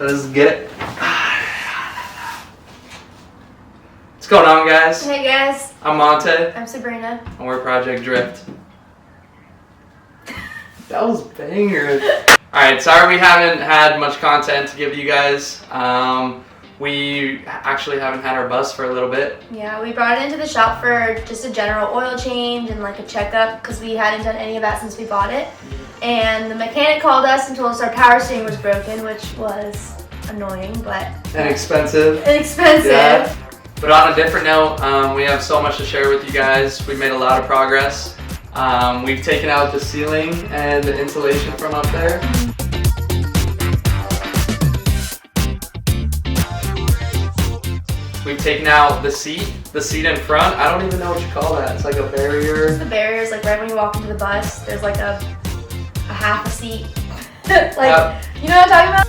Let's get it. What's going on, guys? Hey guys. I'm Monte. I'm Sabrina. And we're Project Drift. That was banger. Alright, sorry we haven't had much content to give you guys. We actually haven't had our bus for a little bit. Yeah, we brought it into the shop for just a general oil change and like a checkup because we hadn't done any of that since we bought it. And the mechanic called us and told us our power steering was broken, which was annoying, but... And expensive. Yeah. But on a different note, we have so much to share with you guys. We've made a lot of progress. We've taken out the ceiling and the insulation from up there. We've taken out the seat in front. I don't even know what you call that. It's like a barrier. It's the barriers, like right when you walk into the bus, there's like a half a seat. Like, you know what I'm talking about?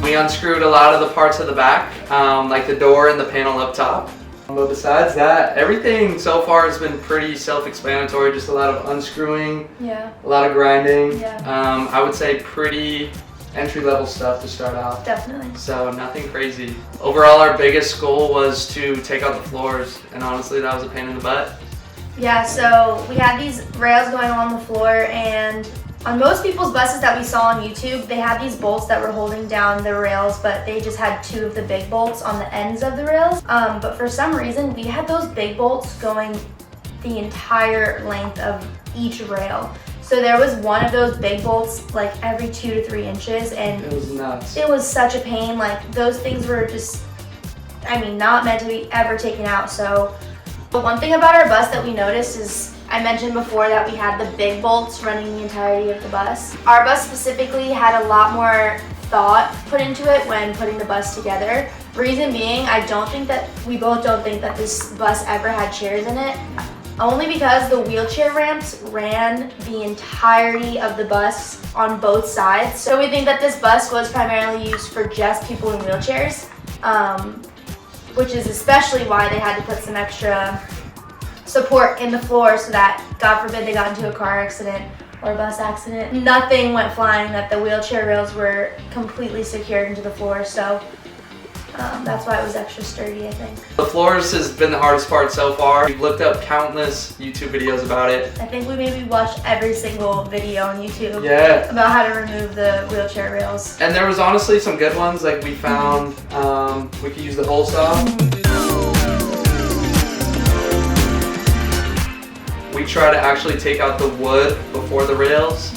We unscrewed a lot of the parts of the back, like the door and the panel up top. But besides that, everything so far has been pretty self-explanatory. Just a lot of unscrewing, a lot of grinding. I would say pretty entry-level stuff to start out. Definitely. So nothing crazy. Overall, our biggest goal was to take out the floors, and honestly, that was a pain in the butt. Yeah, so we had these rails going along the floor, and on most people's buses that we saw on YouTube, they had these bolts that were holding down the rails, but they just had two of the big bolts on the ends of the rails. But for some reason, we had those big bolts going the entire length of each rail. So there was one of those big bolts like every 2 to 3 inches, and it was nuts. It was such a pain. Like, those things were just, I mean, not meant to be ever taken out. So, but one thing about our bus that we noticed is, I mentioned before that we had the big bolts running the entirety of the bus. Our bus specifically had a lot more thought put into it when putting the bus together. Reason being, we both don't think that this bus ever had chairs in it. Only because the wheelchair ramps ran the entirety of the bus on both sides. So we think that this bus was primarily used for just people in wheelchairs, which is especially why they had to put some extra support in the floor so that, God forbid, they got into a car accident or a bus accident, nothing went flying, that the wheelchair rails were completely secured into the floor. So that's why it was extra sturdy, I think. The floors has been the hardest part so far. We've looked up countless YouTube videos about it. I think we maybe watched every single video on YouTube about how to remove the wheelchair rails. And there was honestly some good ones, like we found we could use the hole saw. We try to actually take out the wood before the rails.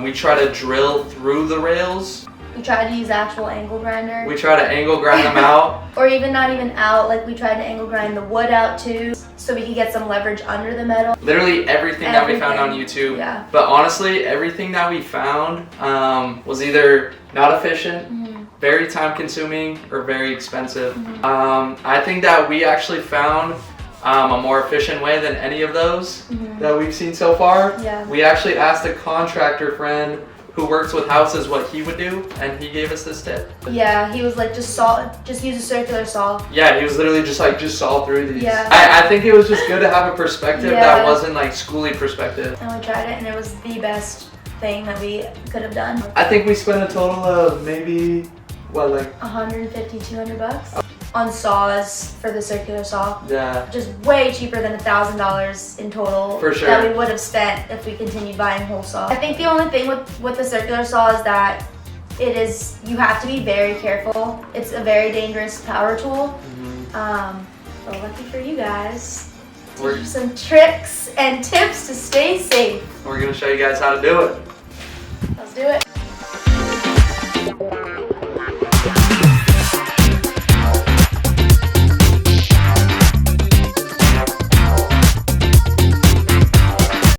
We try to drill through the rails. We tried to use actual angle grinder. We try to angle grind them out. Or even not even out, like we tried to angle grind the wood out too, so we could get some leverage under the metal. Literally everything that we found on YouTube. Yeah. But honestly, everything that we found was either not efficient, very time consuming, or very expensive. I think that we actually found a more efficient way than any of those that we've seen so far. We actually asked a contractor friend who works with houses what he would do, and he gave us this tip. Yeah, he was like, just use a circular saw. Yeah, he was literally just like, just saw through these. Yeah. I think it was just good to have a perspective that wasn't like Skoolie perspective. And we tried it, and it was the best thing that we could have done. I think we spent a total of maybe, what, like 150, 200 bucks on saws for the circular saw. Yeah. Just way cheaper than $1,000 in total. For sure. That we would have spent if we continued buying whole saw. I think the only thing with the circular saw is that you have to be very careful. It's a very dangerous power tool. But lucky for you guys, teach you some tricks and tips to stay safe. We're gonna show you guys how to do it. Let's do it.